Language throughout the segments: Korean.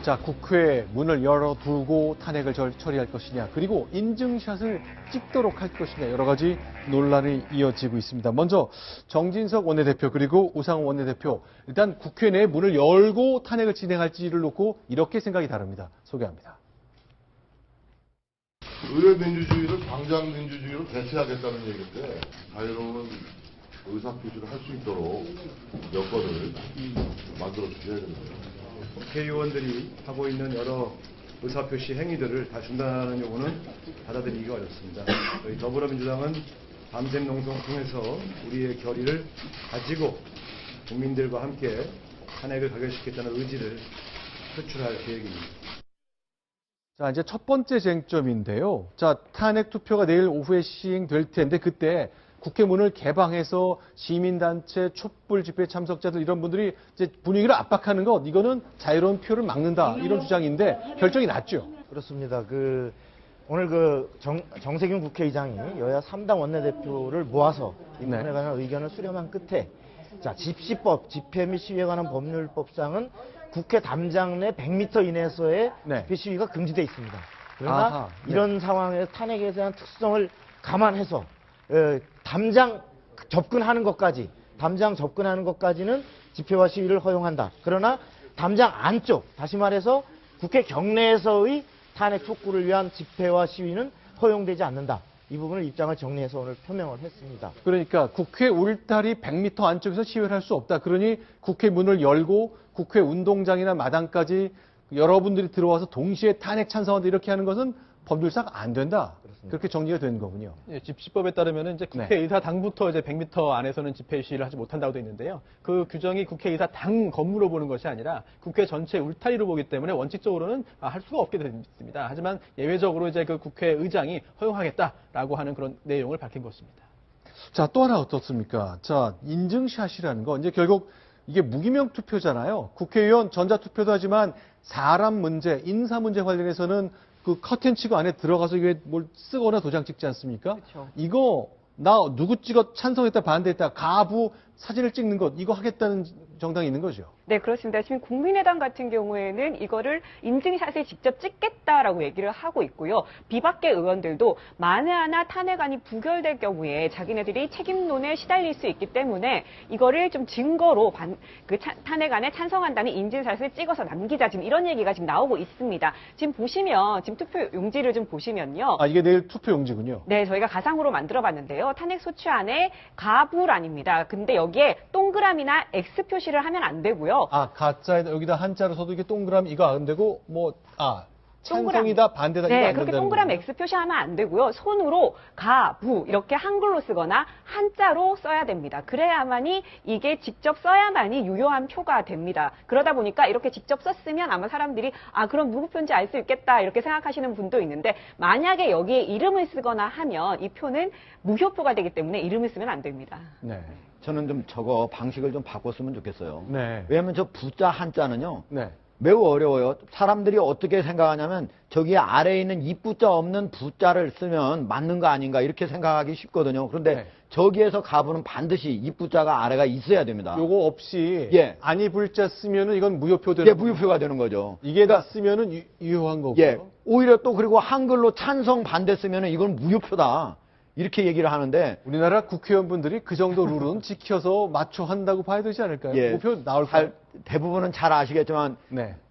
자, 국회 문을 열어두고 탄핵을 처리할 것이냐, 그리고 인증샷을 찍도록 할 것이냐, 여러 가지 논란이 이어지고 있습니다. 먼저 정진석 원내대표 그리고 우상호 원내대표, 일단 국회 내 문을 열고 탄핵을 진행할지를 놓고 이렇게 생각이 다릅니다. 소개합니다. 의회 민주주의를 당장 민주주의로 대체하겠다는 얘기인데, 자유로운 의사표시를 할 수 있도록 여건을 만들어 주셔야 됩니다. 국회의원들이 하고 있는 여러 의사표시 행위들을 다 중단하는 요구는 받아들이기가 어렵습니다. 저희 더불어민주당은 밤샘 농성을 통해서 우리의 결의를 가지고 국민들과 함께 탄핵을 가결시키겠다는 의지를 표출할 계획입니다. 자, 이제 첫 번째 쟁점인데요. 자, 탄핵 투표가 내일 오후에 시행될 텐데, 그때 국회 문을 개방해서 시민단체, 촛불 집회 참석자들 이런 분들이 이제 분위기를 압박하는 것, 이거는 자유로운 표를 막는다, 이런 주장인데 결정이 났죠. 그렇습니다. 오늘 정세균 국회의장이 여야 3당 원내대표를 모아서 이 부분에 관한 의견을 수렴한 끝에, 자, 집시법, 집회 및 시위에 관한 법률법상은 국회 담장 내 100m 이내에서의 집회 시위가 금지되어 있습니다. 그러나 이런 상황에서 탄핵에 대한 특수성을 감안해서 담장 접근하는 것까지는 집회와 시위를 허용한다. 그러나 담장 안쪽, 다시 말해서 국회 경내에서의 탄핵 촉구를 위한 집회와 시위는 허용되지 않는다. 이 부분을 입장을 정리해서 오늘 표명을 했습니다. 그러니까 국회 울타리 100m 안쪽에서 시위를 할 수 없다. 그러니 국회 문을 열고 국회 운동장이나 마당까지 여러분들이 들어와서 동시에 탄핵 찬성한다, 이렇게 하는 것은 법률상 안 된다. 그렇습니다. 그렇게 정리가 되는 거군요. 예, 집시법에 따르면 이제 국회의사당부터 이제 100m 안에서는 집회 시위를 하지 못한다고 되어 있는데요. 그 규정이 국회의사당 건물로 보는 것이 아니라 국회 전체 울타리로 보기 때문에 원칙적으로는 할 수가 없게 되어 있습니다. 하지만 예외적으로 이제 그 국회의장이 허용하겠다라고 하는 그런 내용을 밝힌 것입니다. 자, 또 하나 어떻습니까? 자, 인증샷이라는 거, 이제 결국 이게 무기명 투표잖아요. 국회의원 전자투표도 하지만 사람 문제, 인사 문제 관련해서는 그 커튼 치고 안에 들어가서 이게 뭘 쓰거나 도장 찍지 않습니까? 그렇죠. 이거 나 누구 찍어 찬성했다 반대했다 가부 사진을 찍는 것, 이거 하겠다는 정당이 있는 거죠. 네, 그렇습니다. 지금 국민의당 같은 경우에는 이거를 인증샷을 직접 찍겠다라고 얘기를 하고 있고요. 비박계 의원들도 만에 하나 탄핵안이 부결될 경우에 자기네들이 책임론에 시달릴 수 있기 때문에 이거를 좀 증거로 탄핵안에 찬성한다는 인증샷을 찍어서 남기자, 지금 이런 얘기가 지금 나오고 있습니다. 지금 보시면, 지금 투표 용지를 좀 보시면요. 아, 이게 내일 투표 용지군요. 네, 저희가 가상으로 만들어 봤는데요. 탄핵 소추 안에 가부란입니다. 근데 여기에 동그라미나 X 표시를 하면 안 되고요. 아, 가짜에다 여기다 한자로 써도 이게 동그라미 이거 안 되고, 찬성이다 반대다 이거 안 된다는 그렇게 동그라미 X 표시하면 안 되고요. 손으로 가부 이렇게 한글로 쓰거나 한자로 써야 됩니다. 그래야만이 이게 직접 써야만이 유효한 표가 됩니다. 그러다 보니까 이렇게 직접 썼으면 아마 사람들이 그럼 누구 표인지 알 수 있겠다 이렇게 생각하시는 분도 있는데, 만약에 여기에 이름을 쓰거나 하면 이 표는 무효표가 되기 때문에 이름을 쓰면 안 됩니다. 네. 저는 좀 저거 방식을 좀 바꿨으면 좋겠어요. 네. 왜냐하면 저 부자 한자는요. 네. 매우 어려워요. 사람들이 어떻게 생각하냐면 저기 아래에 있는 입부자 없는 부자를 쓰면 맞는 거 아닌가 이렇게 생각하기 쉽거든요. 그런데 저기에서 가부는 반드시 입부자가 아래가 있어야 됩니다. 요거 없이 아니 불자 쓰면은 이건 무효표 되는 무효표가 되는 거죠. 이게 다 쓰면은 유효한 거고요. 오히려 또 그리고 한글로 찬성 반대 쓰면은 이건 무효표다. 이렇게 얘기를 하는데, 우리나라 국회의원분들이 그 정도 룰은 지켜서 맞춰 한다고 봐야 되지 않을까요? 무효표 나올까요? 대부분은 잘 아시겠지만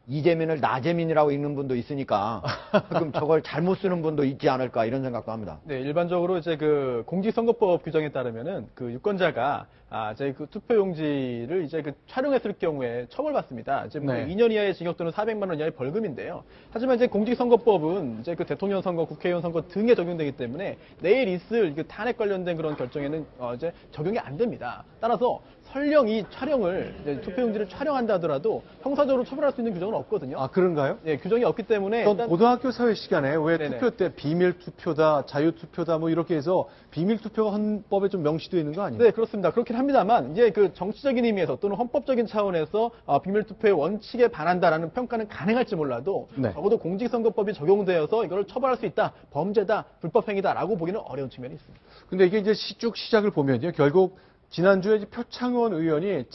이재민을 나재민이라고 읽는 분도 있으니까 그럼 저걸 잘못 쓰는 분도 있지 않을까 이런 생각도 합니다. 네, 일반적으로 이제 그 공직선거법 규정에 따르면은 그 유권자가 이제 그 투표용지를 이제 그 촬영했을 경우에 처벌받습니다. 이제 2년 이하의 징역 또는 400만 원 이하의 벌금인데요. 하지만 이제 공직선거법은 이제 그 대통령 선거, 국회의원 선거 등에 적용되기 때문에 내일 있을 그 탄핵 관련된 그런 결정에는 이제 적용이 안 됩니다. 따라서 설령 이 촬영을 투표용지를 촬영한다 하더라도 형사적으로 처벌할 수 있는 규정은 없거든요. 아, 그런가요? 네, 규정이 없기 때문에 전 고등학교 사회 시간에 왜 투표 때 비밀 투표다, 자유 투표다 뭐 이렇게 해서 비밀 투표가 헌법에 좀 명시되어 있는 거 아니에요? 네, 그렇습니다. 그렇긴 합니다만 이제 그 정치적인 의미에서 또는 헌법적인 차원에서 비밀 투표의 원칙에 반한다라는 평가는 가능할지 몰라도 적어도 공직선거법이 적용되어서 이걸 처벌할 수 있다, 범죄다, 불법행위다라고 보기는 어려운 측면이 있습니다. 근데 이게 이제 쭉 시작을 보면요, 결국 지난주에 이제 표창원 의원이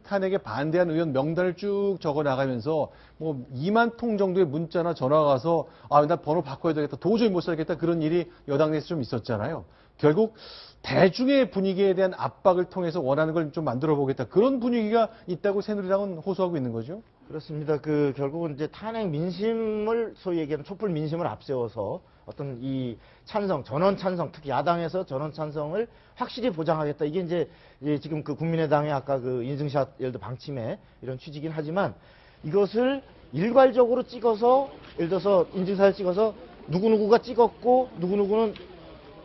탄핵에 반대한 의원 명단을 쭉 적어 나가면서 뭐 2만 통 정도의 문자나 전화가 와서 나 번호 바꿔야 되겠다. 도저히 못 살겠다. 그런 일이 여당 내에서 좀 있었잖아요. 결국 대중의 분위기에 대한 압박을 통해서 원하는 걸 좀 만들어 보겠다. 그런 분위기가 있다고 새누리당은 호소하고 있는 거죠. 그렇습니다. 결국은 이제 탄핵 민심을 소위 얘기하는 촛불 민심을 앞세워서 어떤 이 찬성, 전원 찬성, 특히 야당에서 전원 찬성을 확실히 보장하겠다. 이게 이제 지금 그 국민의당의 아까 그 인증샷 예를 들어 방침에 이런 취지긴 하지만 이것을 일괄적으로 찍어서 예를 들어서 인증샷을 찍어서 누구누구가 찍었고 누구누구는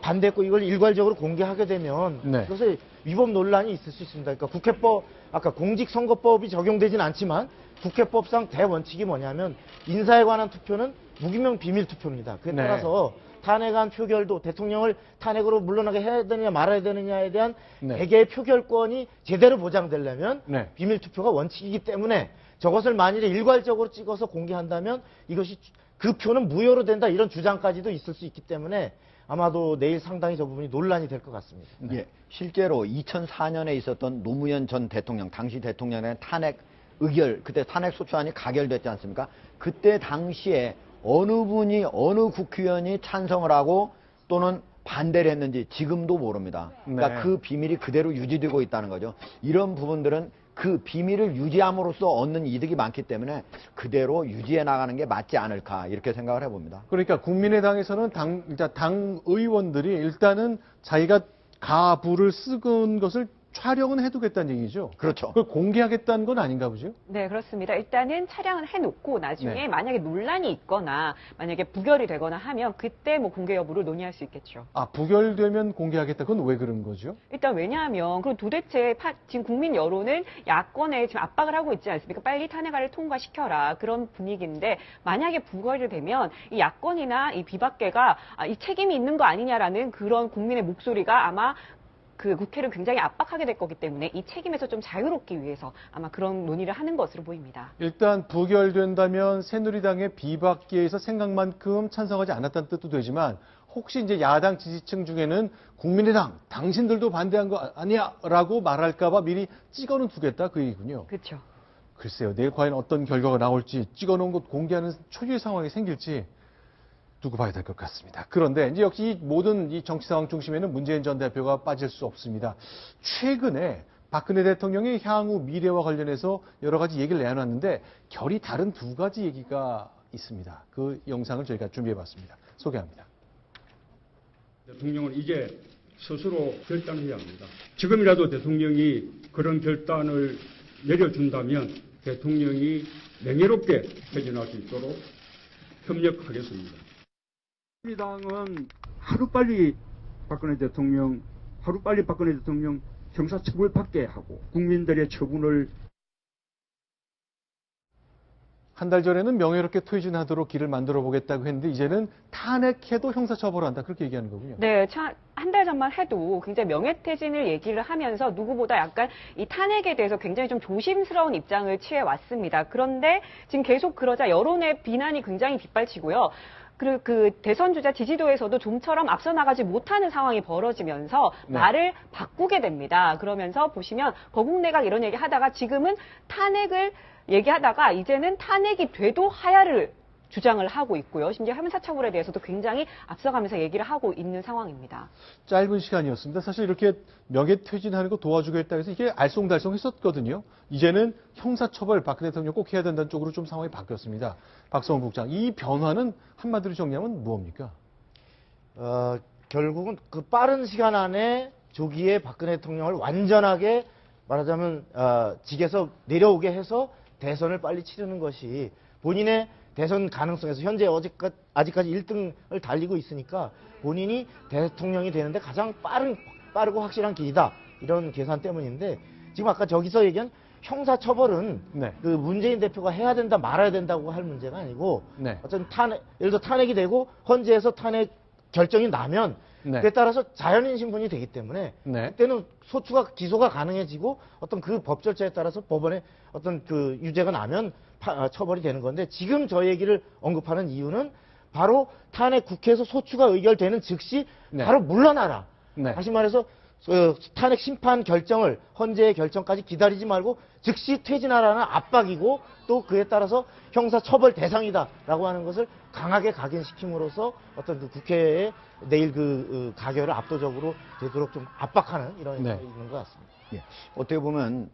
반대했고 이걸 일괄적으로 공개하게 되면 네. 그것에 위법 논란이 있을 수 있습니다. 그러니까 국회법, 아까 공직선거법이 적용되진 않지만 국회법상 대원칙이 뭐냐면 인사에 관한 투표는 무기명 비밀 투표입니다. 그에 네. 따라서 탄핵안 표결도 대통령을 탄핵으로 물러나게 해야 되느냐 말아야 되느냐에 대한 네. 개개의 표결권이 제대로 보장되려면 네. 비밀 투표가 원칙이기 때문에 저것을 만일에 일괄적으로 찍어서 공개한다면 이것이 그 표는 무효로 된다 이런 주장까지도 있을 수 있기 때문에 아마도 내일 상당히 저 부분이 논란이 될 것 같습니다. 예, 실제로 2004년에 있었던 노무현 전 대통령, 당시 대통령의 탄핵 의결, 그때 탄핵 소추안이 가결됐지 않습니까? 그때 당시에 어느 분이, 어느 국회의원이 찬성을 하고 또는 반대를 했는지 지금도 모릅니다. 그러니까 네. 그 비밀이 그대로 유지되고 있다는 거죠. 이런 부분들은 그 비밀을 유지함으로써 얻는 이득이 많기 때문에 그대로 유지해 나가는 게 맞지 않을까 이렇게 생각을 해봅니다. 그러니까 국민의당에서는 당 의원들이 일단은 자기가 가부를 쓰은 것을 촬영은 해두겠다는 얘기죠. 그렇죠. 그걸 공개하겠다는 건 아닌가 보죠. 네, 그렇습니다. 일단은 차량을 해놓고 나중에 네. 만약에 논란이 있거나 만약에 부결이 되거나 하면 그때 뭐 공개 여부를 논의할 수 있겠죠. 부결되면 공개하겠다. 그건 왜 그런 거죠? 일단 왜냐하면 그럼 도대체 지금 국민 여론은 야권에 지금 압박을 하고 있지 않습니까? 빨리 탄핵안을 통과시켜라 그런 분위기인데 만약에 부결이 되면 이 야권이나 이 비박계가 이 책임이 있는 거 아니냐라는 그런 국민의 목소리가 아마 그 국회를 굉장히 압박하게 될 거기 때문에 이 책임에서 좀 자유롭기 위해서 아마 그런 논의를 하는 것으로 보입니다. 일단 부결된다면 새누리당의 비박계에서 생각만큼 찬성하지 않았다는 뜻도 되지만 혹시 이제 야당 지지층 중에는 국민의당 당신들도 반대한 거 아니야 라고 말할까 봐 미리 찍어는 두겠다 그 얘기군요. 그렇죠. 글쎄요. 내일 과연 어떤 결과가 나올지 찍어놓은 것 공개하는 초유의 상황이 생길지 두고 봐야 될 것 같습니다. 그런데 이제 역시 이 모든 이 정치 상황 중심에는 문재인 전 대표가 빠질 수 없습니다. 최근에 박근혜 대통령의 향후 미래와 관련해서 여러 가지 얘기를 내놨는데 결이 다른 두 가지 얘기가 있습니다. 그 영상을 저희가 준비해봤습니다. 소개합니다. 대통령은 이제 스스로 결단을 해야 합니다. 지금이라도 대통령이 그런 결단을 내려준다면 대통령이 명예롭게 퇴진할 수 있도록 협력하겠습니다. 민주당은 하루빨리 박근혜 대통령 형사처벌 받게 하고 국민들의 처분을 한 달 전에는 명예롭게 퇴진하도록 길을 만들어 보겠다고 했는데 이제는 탄핵해도 형사처벌한다 그렇게 얘기하는 거군요. 네, 한 달 전만 해도 굉장히 명예퇴진을 얘기를 하면서 누구보다 약간 이 탄핵에 대해서 굉장히 좀 조심스러운 입장을 취해 왔습니다. 그런데 지금 계속 그러자 여론의 비난이 굉장히 빗발치고요. 그리고 그 대선 주자 지지도에서도 좀처럼 앞서 나가지 못하는 상황이 벌어지면서 네. 말을 바꾸게 됩니다. 그러면서 보시면 거국내각 이런 얘기 하다가 지금은 탄핵을 얘기하다가 이제는 탄핵이 돼도 하야를 주장을 하고 있고요. 심지어 형사처벌에 대해서도 굉장히 앞서가면서 얘기를 하고 있는 상황입니다. 짧은 시간이었습니다. 사실 이렇게 명예퇴진하는 거 도와주겠다 해서 이게 알쏭달쏭했었거든요. 이제는 형사처벌 박근혜 대통령 꼭 해야 된다는 쪽으로 좀 상황이 바뀌었습니다. 박성훈 국장, 이 변화는 한마디로 정리하면 무엇입니까? 결국은 그 빠른 시간 안에 조기에 박근혜 대통령을 완전하게 말하자면 직에서 내려오게 해서 대선을 빨리 치르는 것이 본인의 대선 가능성에서 현재 아직까지 1등을 달리고 있으니까 본인이 대통령이 되는데 가장 빠르고 확실한 길이다. 이런 계산 때문인데 지금 아까 저기서 얘기한 형사처벌은 네. 그 문재인 대표가 해야 된다 말아야 된다고 할 문제가 아니고 네. 어떤 예를 들어 탄핵이 되고 헌재에서 탄핵 결정이 나면 네. 그에 따라서 자연인 신분이 되기 때문에 네. 그때는 기소가 가능해지고 어떤 그 법 절차에 따라서 법원에 어떤 그 유죄가 나면 처벌이 되는 건데 지금 저 얘기를 언급하는 이유는 바로 탄핵 국회에서 소추가 의결되는 즉시 네. 바로 물러나라. 네. 다시 말해서 탄핵 심판 결정을 헌재의 결정까지 기다리지 말고 즉시 퇴진하라는 압박이고 또 그에 따라서 형사 처벌 대상이다라고 하는 것을 강하게 각인시킴으로써 어떤 그 국회의 내일 가결을 압도적으로 되도록 좀 압박하는 이런 네. 역할이 있는 것 같습니다. 예. 어떻게 보면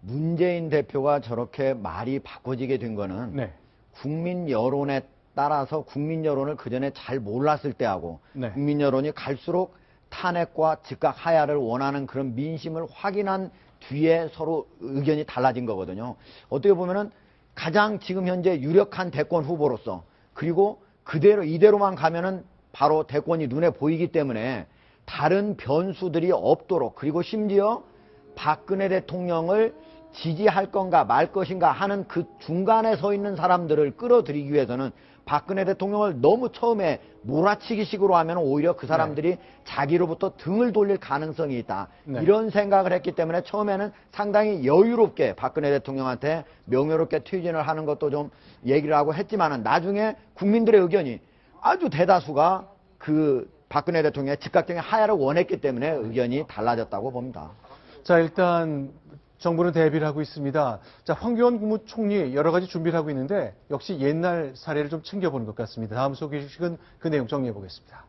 문재인 대표가 저렇게 말이 바꿔지게 된 거는 네. 국민 여론에 따라서 국민 여론을 그전에 잘 몰랐을 때하고 네. 국민 여론이 갈수록 탄핵과 즉각 하야를 원하는 그런 민심을 확인한 뒤에 서로 의견이 달라진 거거든요. 어떻게 보면은 가장 지금 현재 유력한 대권 후보로서 그리고 이대로만 가면은 바로 대권이 눈에 보이기 때문에 다른 변수들이 없도록 그리고 심지어 박근혜 대통령을 지지할 건가 말 것인가 하는 그 중간에 서 있는 사람들을 끌어들이기 위해서는 박근혜 대통령을 너무 처음에 몰아치기 식으로 하면 오히려 그 사람들이 자기로부터 등을 돌릴 가능성이 있다. 네. 이런 생각을 했기 때문에 처음에는 상당히 여유롭게 박근혜 대통령한테 명예롭게 퇴진을 하는 것도 좀 얘기를 하고 했지만은 나중에 국민들의 의견이 아주 대다수가 그 박근혜 대통령의 즉각적인 하야를 원했기 때문에 의견이 달라졌다고 봅니다. 자, 일단 정부는 대비를 하고 있습니다. 자, 황교안 국무총리 여러 가지 준비를 하고 있는데 역시 옛날 사례를 좀 챙겨보는 것 같습니다. 다음 소식은 그 내용 정리해 보겠습니다.